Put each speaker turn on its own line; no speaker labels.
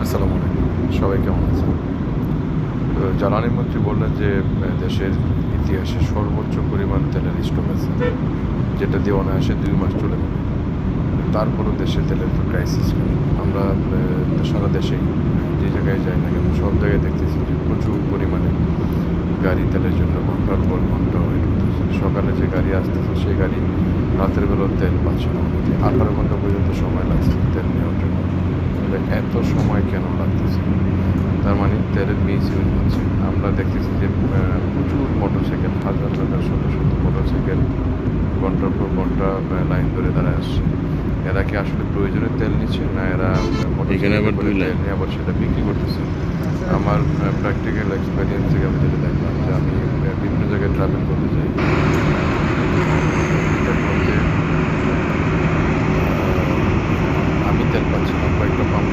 আসসালামু আলাইকুম। সবাই কেমন আছেন? তো জ্বালানি মন্ত্রী বললেন যে দেশের ইতিহাসে সর্বোচ্চ পরিমাণ তেলের স্টক আছে, যেটা দিয়ে অনায়াসে ২ মাস চলে যাবে। তারপরও দেশে তেলের তো ক্রাইসিস কেন? আমরা সারা দেশেই যে জায়গায় যাই না কেন সব জায়গায় দেখতেছি যে প্রচুর পরিমাণে গাড়ি তেলের জন্য ঘন্টার পর ঘন্টা ওয়েট করতেছে। সকালে যে গাড়ি আসতেছে সেই গাড়ি রাতের বেলাও তেল পাচ্ছে না। ১৮ ঘন্টা পর্যন্ত সময় লাগছে তেল নেওয়ার জন্য। তাহলে এত সময় কেন লাগতেছে? তার মানে তেলের মিস ইউজ হচ্ছে। আমরা দেখতেছি যে প্রচুর মোটরসাইকেল, হাজার হাজার শত শত মোটরসাইকেল ঘন্টার পর ঘন্টা লাইন ধরে দাঁড়ায় আসছে। এরা কি আসলে প্রয়োজনে তেল নিচ্ছে, না এরা
এখানে
মোটরসাইকেল
আবার
করে
২
তেল
লাইন।
নিয়ে আবার সেটা বিক্রি করতেছে? আমার প্র্যাকটিক্যাল এক্সপেরিয়েন্স থেকে আমি যেটা দেখলাম যে আমি বিভিন্ন জায়গায় ট্রাভেল করতে যাই, দেখলাম যে আমি তেল পাচ্ছি না, কয়েকটা পাম্প